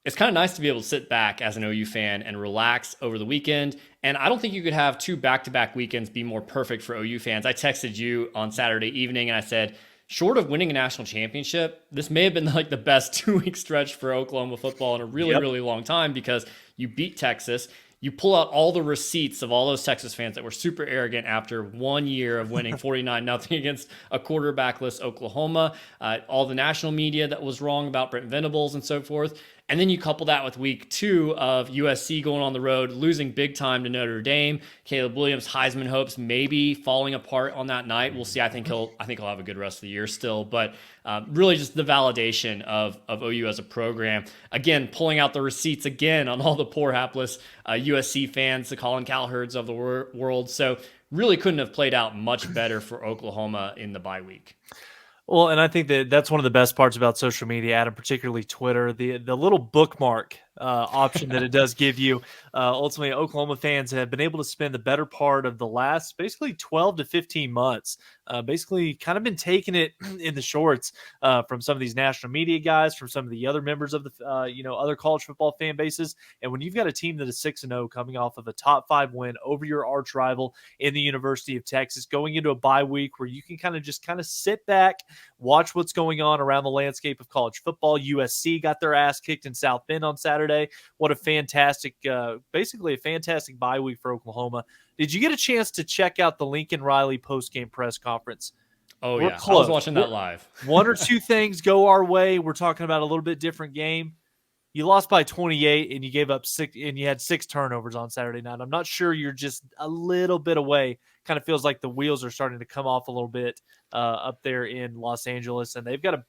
it's kind of nice to be able to sit back as an OU fan and relax over the weekend. And I don't think you could have two back-to-back weekends be more perfect for OU fans. I texted you on Saturday evening and I said, short of winning a national championship, this may have been like the best 2 week stretch for Oklahoma football in a really, Yep. really long time because you beat Texas. You pull out all the receipts of all those Texas fans that were super arrogant after 1 year of winning 49-0 against a quarterbackless Oklahoma, all the national media that was wrong about Brent Venables and so forth. And then you couple that with week 2 of USC going on the road, losing big time to Notre Dame. Caleb Williams' Heisman hopes maybe falling apart on that night. We'll see. I think he'll have a good rest of the year still, but really just the validation of OU as a program. Again, pulling out the receipts again on all the poor hapless USC fans, the Colin Cowherds of the world. So really couldn't have played out much better for Oklahoma in the bye week. Well, and I think that that's one of the best parts about social media, Adam, particularly Twitter, the little bookmark option that it does give you. Ultimately, Oklahoma fans have been able to spend the better part of the last basically 12 to 15 months, basically kind of been taking it in the shorts from some of these national media guys, from some of the other members of the other college football fan bases. And when you've got a team that is 6-0 coming off of a top 5 win over your arch rival in the University of Texas, going into a bye week where you can kind of sit back, watch what's going on around the landscape of college football. USC got their ass kicked in South Bend on Saturday. What a fantastic, basically a fantastic bye week for Oklahoma. Did you get a chance to check out the Lincoln Riley post-game press conference? Oh We're yeah, I was close. watching that live. One or two things go our way. We're talking about a little bit different game. You lost by 28 and you gave up 6 and you had 6 turnovers on Saturday night. I'm not sure, you're just a little bit away. Kind of feels like the wheels are starting to come off a little bit up there in Los Angeles, and they've got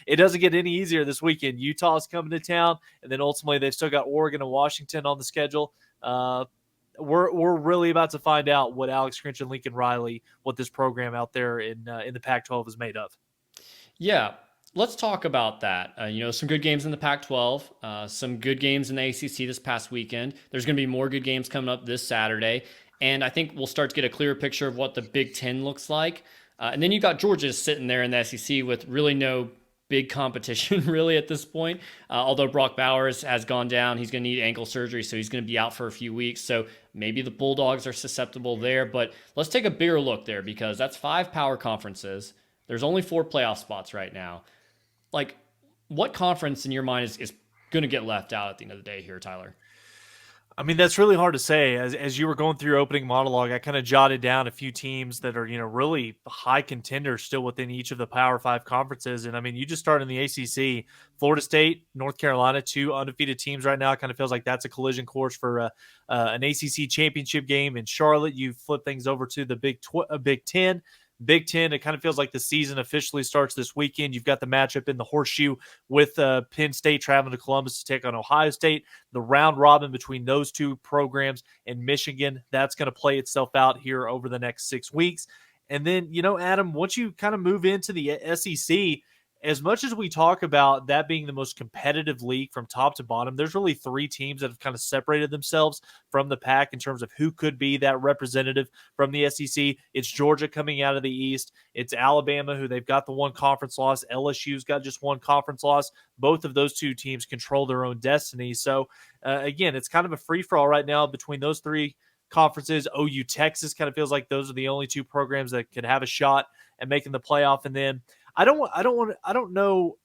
it doesn't get any easier this weekend. Utah's coming to town, and then ultimately they've still got Oregon and Washington on the schedule. We're really about to find out what Alex Grinch and Lincoln Riley, what this program out there in the Pac-12 is made of. Yeah, let's talk about that. Some good games in the Pac-12, some good games in the ACC this past weekend. There's going to be more good games coming up this Saturday, and I think we'll start to get a clearer picture of what the Big Ten looks like. And then you got Georgia sitting there in the SEC with really no big competition really at this point. Although Brock Bowers has gone down, he's going to need ankle surgery, so he's going to be out for a few weeks. So maybe the Bulldogs are susceptible there. But let's take a bigger look there because that's 5 power conferences. There's only 4 playoff spots right now. Like, what conference in your mind is going to get left out at the end of the day here, Tyler? I mean, that's really hard to say. As you were going through your opening monologue, I kind of jotted down a few teams that are, really high contenders still within each of the Power Five conferences. And I mean, you just start in the ACC, Florida State, North Carolina, 2 undefeated teams right now. It kind of feels like that's a collision course for an ACC championship game. In Charlotte, you flip things over to the Big Ten. Big Ten, it kind of feels like the season officially starts this weekend. You've got the matchup in the horseshoe with Penn State traveling to Columbus to take on Ohio State. The round robin between those two programs and Michigan, that's going to play itself out here over the next 6 weeks. And then, Adam, once you kind of move into the SEC, as much as we talk about that being the most competitive league from top to bottom, there's really 3 teams that have kind of separated themselves from the pack in terms of who could be that representative from the SEC. It's Georgia coming out of the East. It's Alabama, who they've got the 1 conference loss. LSU's got just 1 conference loss. Both of those 2 teams control their own destiny. So, again, it's kind of a free-for-all right now between those 3 conferences. OU Texas kind of feels like those are the only 2 programs that could have a shot at making the playoff. And then I don't know.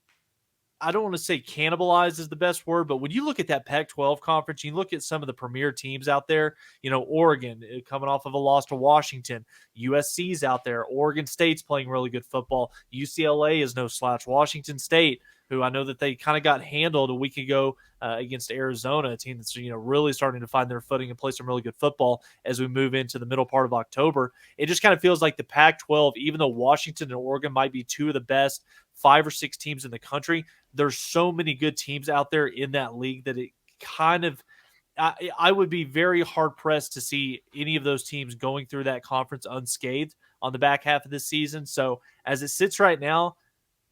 I don't want to say cannibalize is the best word, but when you look at that Pac-12 conference, you look at some of the premier teams out there, Oregon coming off of a loss to Washington, USC's out there, Oregon State's playing really good football, UCLA is no slouch, Washington State, who I know that they kind of got handled a week ago against Arizona, a team that's really starting to find their footing and play some really good football as we move into the middle part of October. It just kind of feels like the Pac-12, even though Washington and Oregon might be 2 of the best 5 or 6 teams in the country, there's so many good teams out there in that league that it kind of I would be very hard pressed to see any of those teams going through that conference unscathed on the back half of this season. So as it sits right now,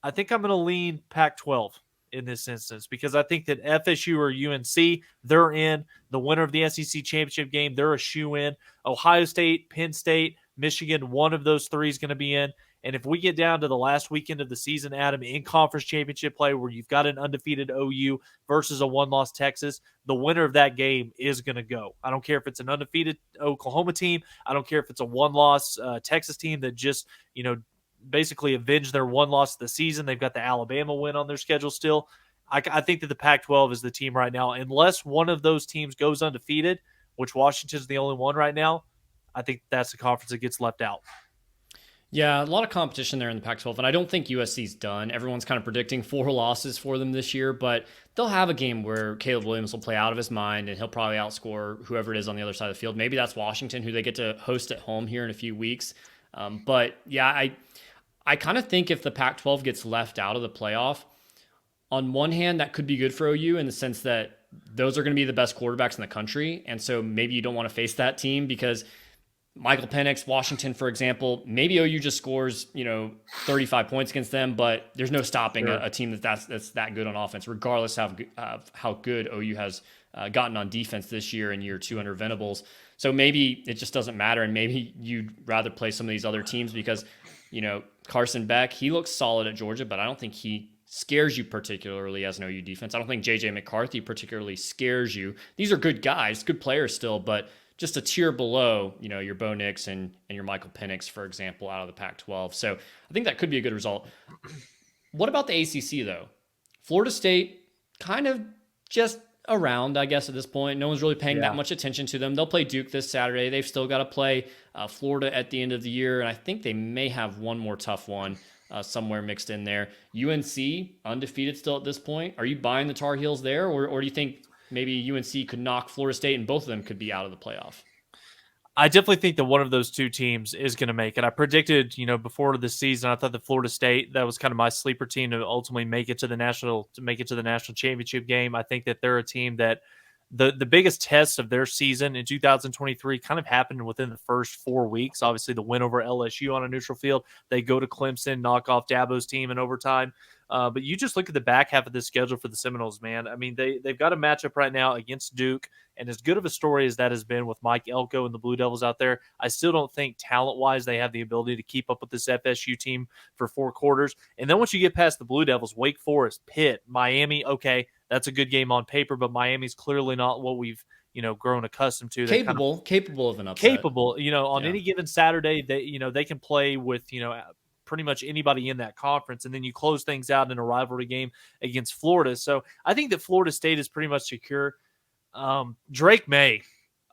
I think I'm going to lean Pac-12 in this instance because I think that FSU or UNC, they're in. The winner of the SEC championship game, they're a shoe in. Ohio State, Penn State, Michigan, one of those 3 is going to be in. And if we get down to the last weekend of the season, Adam, in conference championship play where you've got an undefeated OU versus a one-loss Texas, the winner of that game is going to go. I don't care if it's an undefeated Oklahoma team. I don't care if it's a one-loss Texas team that just, basically avenged their one loss of the season. They've got the Alabama win on their schedule still. I think that the Pac-12 is the team right now. Unless one of those teams goes undefeated, which Washington's the only one right now, I think that's the conference that gets left out. Yeah, a lot of competition there in the Pac-12, and I don't think USC's done. Everyone's kind of predicting 4 losses for them this year, but they'll have a game where Caleb Williams will play out of his mind, and he'll probably outscore whoever it is on the other side of the field. Maybe that's Washington, who they get to host at home here in a few weeks. But yeah, I kind of think if the Pac-12 gets left out of the playoff, on one hand, that could be good for OU in the sense that those are going to be the best quarterbacks in the country, and so maybe you don't want to face that team because Michael Penix, Washington, for example, maybe OU just scores, 35 points against them, but there's no stopping a team that's that good on offense, regardless of how good OU has gotten on defense this year in year 2 under Venables. So maybe it just doesn't matter, and maybe you'd rather play some of these other teams because, Carson Beck, he looks solid at Georgia, but I don't think he scares you particularly as an OU defense. I don't think J.J. McCarthy particularly scares you. These are good guys, good players still, but just a tier below, your Bo Nix and your Michael Penix, for example, out of the Pac-12. So I think that could be a good result. What about the ACC, though? Florida State kind of just around, I guess, at this point. No one's really paying that much attention to them. They'll play Duke this Saturday. They've still got to play Florida at the end of the year, and I think they may have one more tough one somewhere mixed in there. UNC, undefeated still at this point. Are you buying the Tar Heels there, or do you think maybe UNC could knock Florida State and both of them could be out of the playoff? I definitely think that one of those two teams is going to make it. I predicted, before the season, I thought that Florida State, that was kind of my sleeper team to ultimately make it to the national championship game. I think that they're a team that the biggest test of their season in 2023 kind of happened within the first 4 weeks. Obviously, the win over LSU on a neutral field. They go to Clemson, knock off Dabo's team in overtime. But you just look at the back half of this schedule for the Seminoles, man. I mean, they've got a matchup right now against Duke, and as good of a story as that has been with Mike Elko and the Blue Devils out there, I still don't think talent-wise they have the ability to keep up with this FSU team for 4 quarters. And then once you get past the Blue Devils, Wake Forest, Pitt, Miami, okay, that's a good game on paper, but Miami's clearly not what we've grown accustomed to. Capable of an upset. Capable, on any given Saturday, they can play with pretty much anybody in that conference, and then you close things out in a rivalry game against Florida. So I think that Florida State is pretty much secure. Drake May,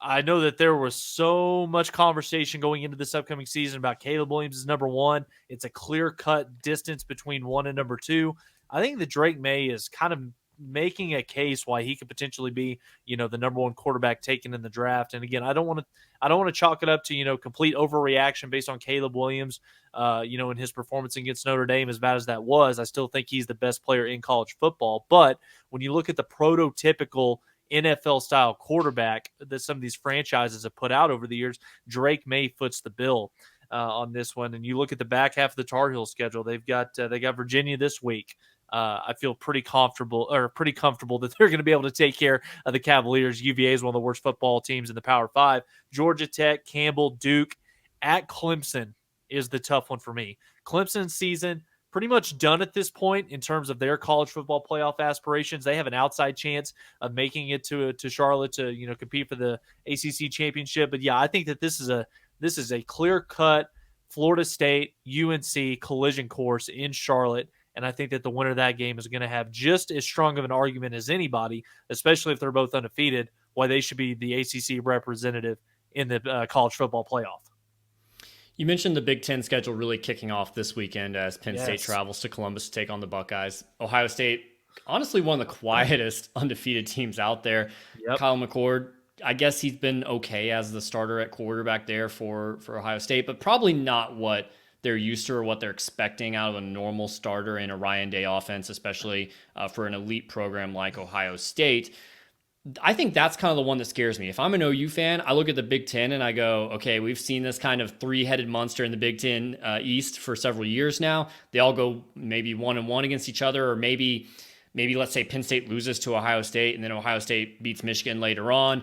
I know that there was so much conversation going into this upcoming season about Caleb Williams is number 1. It's a clear-cut distance between 1 and number 2. I think that Drake May is kind of making a case why he could potentially be, the number 1 quarterback taken in the draft. And again, I don't want to chalk it up to, complete overreaction based on Caleb Williams, in his performance against Notre Dame, as bad as that was. I still think he's the best player in college football. But when you look at the prototypical NFL style quarterback that some of these franchises have put out over the years, Drake May foots the bill on this one. And you look at the back half of the Tar Heels schedule, they got Virginia this week. I feel pretty comfortable that they're going to be able to take care of the Cavaliers. UVA is one of the worst football teams in the Power 5. Georgia Tech, Campbell, Duke, at Clemson is the tough one for me. Clemson's season pretty much done at this point in terms of their college football playoff aspirations. They have an outside chance of making it to Charlotte to compete for the ACC championship. But yeah, I think that this is a clear-cut Florida State UNC collision course in Charlotte. And I think that the winner of that game is going to have just as strong of an argument as anybody, especially if they're both undefeated, why they should be the ACC representative in the college football playoff. You mentioned the Big Ten schedule really kicking off this weekend as Penn State travels to Columbus to take on the Buckeyes. Ohio State, honestly, one of the quietest undefeated teams out there. Yep. Kyle McCord, I guess he's been okay as the starter at quarterback there for Ohio State, but probably not what they're used to or what they're expecting out of a normal starter in a Ryan Day offense, especially for an elite program like Ohio State. I think that's kind of the one that scares me. If I'm an OU fan, I look at the Big Ten and I go, okay, we've seen this kind of 3-headed monster in the Big Ten East for several years now. They all go maybe 1-1 against each other, or maybe let's say Penn State loses to Ohio State and then Ohio State beats Michigan later on.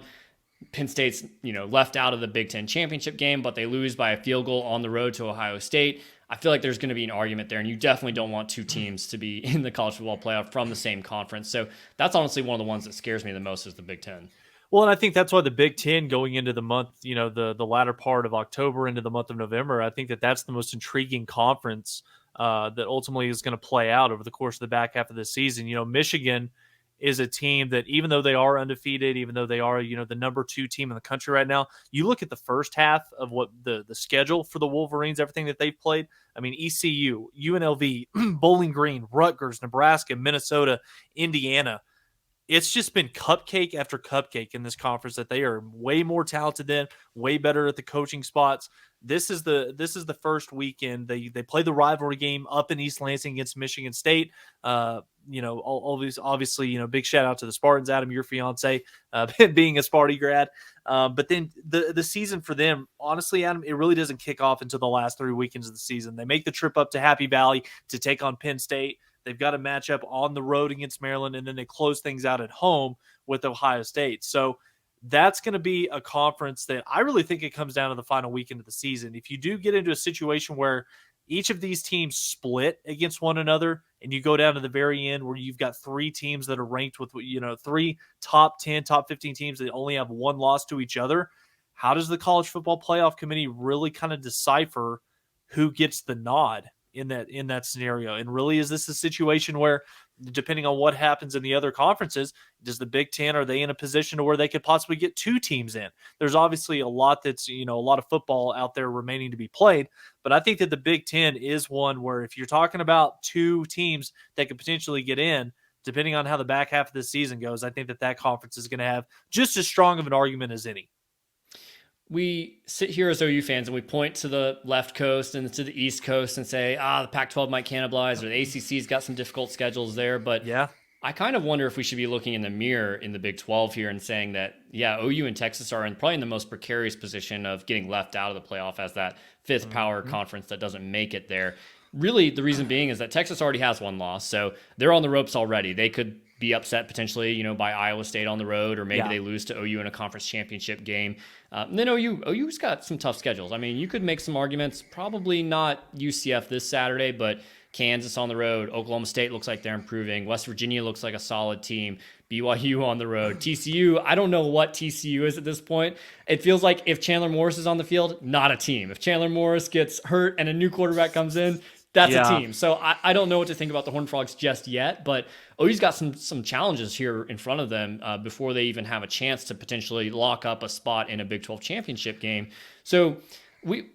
Penn State's, left out of the Big Ten championship game, but they lose by a field goal on the road to Ohio State. I feel like there's going to be an argument there, and you definitely don't want two teams to be in the college football playoff from the same conference. So that's honestly one of the ones that scares me the most is the Big Ten. Well, and I think that's why the Big Ten going into the month, the latter part of October into the month of November, I think that that's the most intriguing conference that ultimately is going to play out over the course of the back half of the season. Michigan is a team that even though they are undefeated, even though they are, the number 2 team in the country right now, you look at the first half of what the schedule for the Wolverines, everything that they've played. I mean, ECU, UNLV, Bowling Green, Rutgers, Nebraska, Minnesota, Indiana. It's just been cupcake after cupcake in this conference that they are way more talented than, way better at the coaching spots. This is the first weekend they play the rivalry game up in East Lansing against Michigan State. All these obviously, big shout out to the Spartans. Adam, your fiance, being a Sparty grad, but then the season for them, honestly, Adam, it really doesn't kick off until the last 3 weekends of the season. They make the trip up to Happy Valley to take on Penn State. They've got a matchup on the road against Maryland, and then they close things out at home with Ohio State. So that's going to be a conference that I really think it comes down to the final weekend of the season. If you do get into a situation where each of these teams split against one another and you go down to the very end where you've got 3 teams that are ranked with, 3 top 10, top 15 teams that only have one loss to each other, how does the College Football Playoff Committee really kind of decipher who gets the nod in that scenario? And really, is this a situation where, depending on what happens in the other conferences, does the Big Ten, are they in a position to where they could possibly get 2 teams in? There's obviously a lot that's, a lot of football out there remaining to be played, but I think that the Big Ten is one where if you're talking about 2 teams that could potentially get in, depending on how the back half of the season goes, I think that conference is going to have just as strong of an argument as any. We sit here as OU fans and we point to the left coast and to the East Coast and say, the Pac-12 might cannibalize, or the ACC's got some difficult schedules there. But yeah, I kind of wonder if we should be looking in the mirror in the Big 12 here and saying that, OU and Texas are probably in the most precarious position of getting left out of the playoff as that 5th power conference that doesn't make it there. Really, the reason being is that Texas already has one loss, so they're on the ropes already. They could be upset potentially, by Iowa State on the road, or maybe they lose to OU in a conference championship game. And then OU's got some tough schedules. I mean, you could make some arguments, probably not UCF this Saturday, but Kansas on the road, Oklahoma State looks like they're improving, West Virginia looks like a solid team, BYU on the road, TCU, I don't know what TCU is at this point. It feels like if Chandler Morris is on the field, not a team. If Chandler Morris gets hurt and a new quarterback comes in, that's a team. So I don't know what to think about the Horned Frogs just yet, but OU's got some challenges here in front of them before they even have a chance to potentially lock up a spot in a Big 12 championship game. So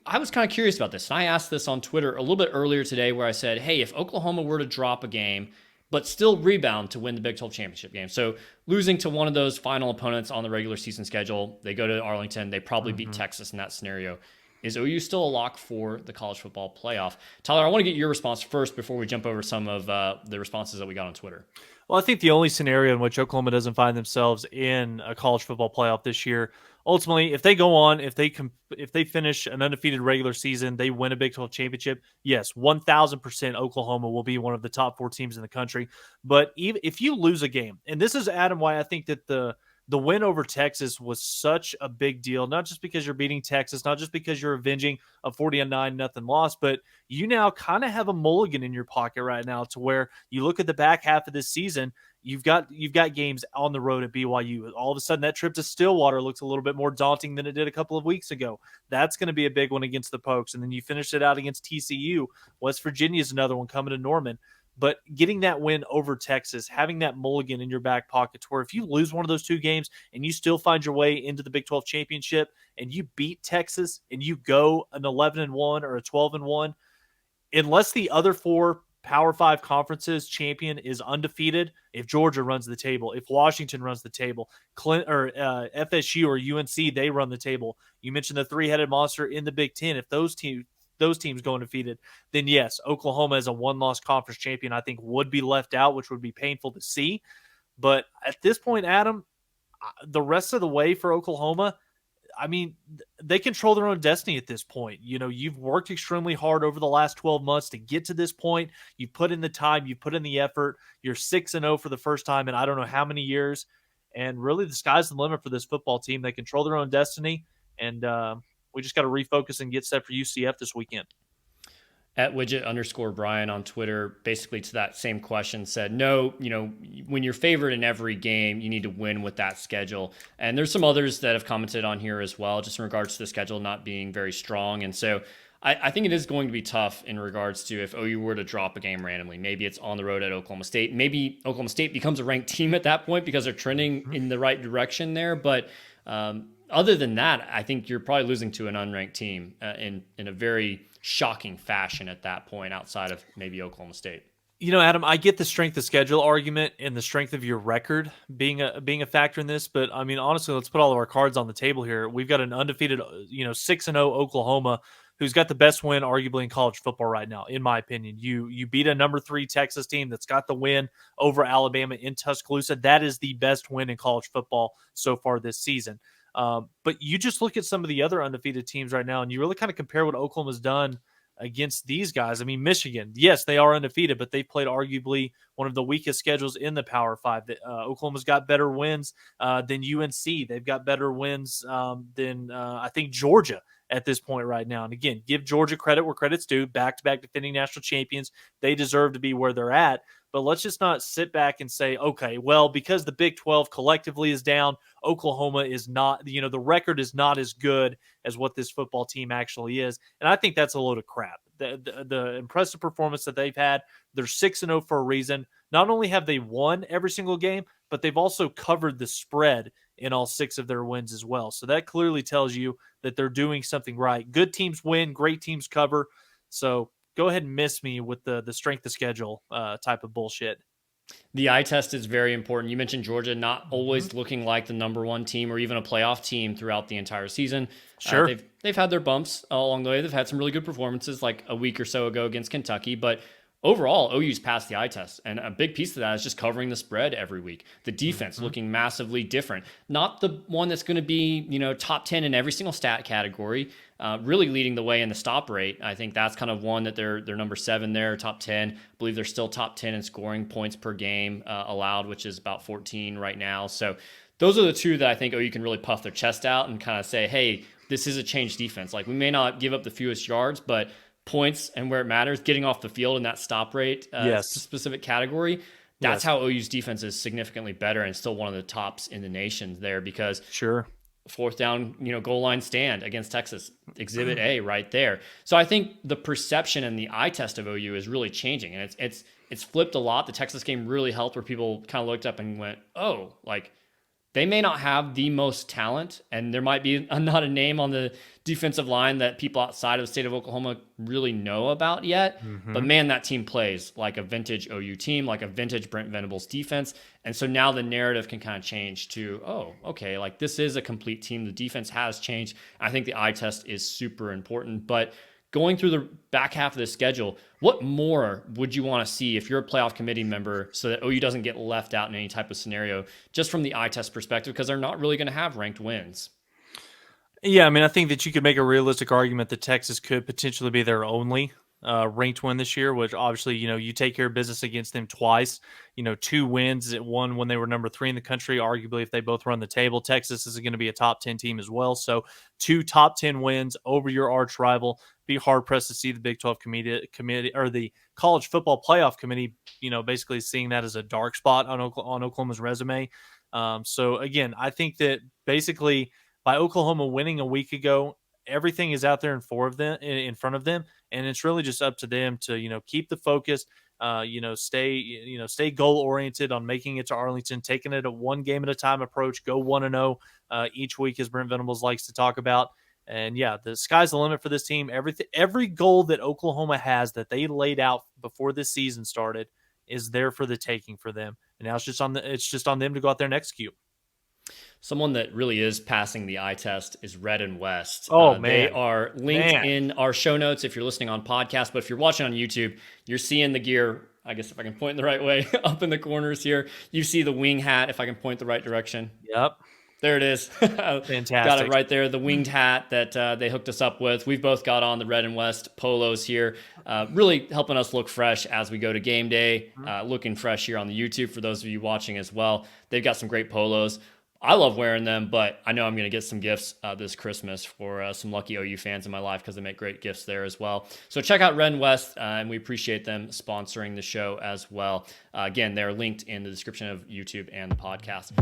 I was kind of curious about this, and I asked this on Twitter a little bit earlier today where I said, hey, if Oklahoma were to drop a game but still rebound to win the Big 12 championship game, so losing to one of those final opponents on the regular season schedule, they go to Arlington, they probably beat Texas in that scenario. Is OU still a lock for the college football playoff? Tyler, I want to get your response first before we jump over some of the responses that we got on Twitter. Well, I think the only scenario in which Oklahoma doesn't find themselves in a college football playoff this year, ultimately, if they go on, if they finish an undefeated regular season, they win a Big 12 championship, yes, 1,000% Oklahoma will be one of the top 4 teams in the country. But even if you lose a game, and this is, Adam, why I think that the win over Texas was such a big deal, not just because you're beating Texas, not just because you're avenging a 40-9 loss, but you now kind of have a mulligan in your pocket right now to where you look at the back half of this season, you've got games on the road at BYU. All of a sudden, that trip to Stillwater looks a little bit more daunting than it did a couple of weeks ago. That's going to be a big one against the Pokes. And then you finish it out against TCU. West Virginia is another one coming to Norman. But getting that win over Texas, having that mulligan in your back pocket to where if you lose one of those 2 games and you still find your way into the Big 12 championship and you beat Texas and you go an 11-1 or a 12-1, unless the other 4 Power 5 conferences champion is undefeated, if Georgia runs the table, if Washington runs the table, FSU or UNC, they run the table. You mentioned the 3-headed monster in the Big Ten. If those teams go undefeated, then yes, Oklahoma as a 1-loss conference champion, I think would be left out, which would be painful to see. But at this point, Adam, the rest of the way for Oklahoma, I mean, they control their own destiny at this point. You've worked extremely hard over the last 12 months to get to this point. You've put in the time, you've put in the effort. You're 6-0 for the first time in I don't know how many years. And really, the sky's the limit for this football team. They control their own destiny. And, we just got to refocus and get set for UCF this weekend. At widget_Brian on Twitter, basically to that same question, said, no, when you're favored in every game, you need to win with that schedule. And there's some others that have commented on here as well, just in regards to the schedule not being very strong. And so I think it is going to be tough in regards to if OU were to drop a game randomly. Maybe it's on the road at Oklahoma State. Maybe Oklahoma State becomes a ranked team at that point because they're trending in the right direction there. But other than that, I think you're probably losing to an unranked team in a very shocking fashion at that point, outside of maybe Oklahoma State. Adam, I get the strength of schedule argument and the strength of your record being a factor in this, but I mean, honestly, let's put all of our cards on the table here. We've got an undefeated, 6-0 Oklahoma, who's got the best win arguably in college football right now, in my opinion. You beat a number 3 Texas team that's got the win over Alabama in Tuscaloosa. That is the best win in college football so far this season. But you just look at some of the other undefeated teams right now, and you really kind of compare what Oklahoma's done against these guys. I mean, Michigan, yes, they are undefeated, but they played arguably one of the weakest schedules in the Power Five. Oklahoma's got better wins than UNC. They've got better wins than I think Georgia at this point right now. And again, give Georgia credit where credit's due. Back-to-back defending national champions. They deserve to be where they're at. But let's just not sit back and say, okay, well, because the Big 12 collectively is down, Oklahoma is not, the record is not as good as what this football team actually is. And I think that's a load of crap. The impressive performance that they've had, they're 6-0 for a reason. Not only have they won every single game, but they've also covered the spread in all 6 of their wins as well. So that clearly tells you that they're doing something right. Good teams win, great teams cover. So go ahead and miss me with the strength of schedule type of bullshit. The eye test is very important. You mentioned Georgia not always looking like the number 1 team or even a playoff team throughout the entire season. Sure. They've had their bumps along the way. They've had some really good performances like a week or so ago against Kentucky, but overall, OU's passed the eye test, and a big piece of that is just covering the spread every week. The defense looking massively different. Not the one that's going to be, top 10 in every single stat category, really leading the way in the stop rate. I think that's kind of one that they're number 7 there, top 10. I believe they're still top 10 in scoring points per game allowed, which is about 14 right now. So those are the 2 that I think OU can really puff their chest out and kind of say, hey, this is a changed defense. Like, we may not give up the fewest yards, but points and where it matters, getting off the field in that stop rate specific category, that's how OU's defense is significantly better and still one of the tops in the nation there, because sure, 4th down, goal line stand against Texas, exhibit A right there. So I think the perception and the eye test of OU is really changing, and it's flipped a lot. The Texas game really helped, where people kind of looked up and went, oh, like, they may not have the most talent, and there might be not a name on the defensive line that people outside of the state of Oklahoma really know about yet. But man, that team plays like a vintage OU team, like a vintage Brent Venables defense. And so now the narrative can kind of change to, oh, okay, like, this is a complete team. The defense has changed. I think the eye test is super important. But going through the back half of the schedule, what more would you want to see if you're a playoff committee member so that OU doesn't get left out in any type of scenario, just from the eye test perspective, because they're not really going to have ranked wins? Yeah, I mean, I think that you could make a realistic argument that Texas could potentially be their only ranked win this year, which obviously, you take care of business against them twice, 2 wins, one when they were number 3 in the country. Arguably, if they both run the table, Texas is going to be a top 10 team as well. So 2 top 10 wins over your arch rival. Be hard pressed to see the Big 12 committee or the college football playoff committee, basically seeing that as a dark spot on Oklahoma's resume. So again, I think that basically by Oklahoma winning a week ago, everything is out there in front of them, and it's really just up to them to keep the focus, stay goal oriented on making it to Arlington, taking it a 1 game at a time approach, go 1-0 each week, as Brent Venables likes to talk about. And yeah, the sky's the limit for this team. Every goal that Oklahoma has that they laid out before this season started is there for the taking for them, and now it's just on them to go out there and execute. Someone that really is passing the eye test is Red and West. Oh, man. They are linked in our show notes if you're listening on podcast, but if you're watching on YouTube, you're seeing the gear, I guess if I can point the right way, up in the corners here. You see the wing hat, if I can point the right direction. Yep. There it is. Fantastic. Got it right there, the winged hat that they hooked us up with. We've both got on the Red and West polos here, really helping us look fresh as we go to game day, looking fresh here on the YouTube for those of you watching as well. They've got some great polos. I love wearing them, but I know I'm going to get some gifts this Christmas for some lucky OU fans in my life because they make great gifts there as well. So check out Ren West, and we appreciate them sponsoring the show as well. Again, they're linked in the description of YouTube and the podcast.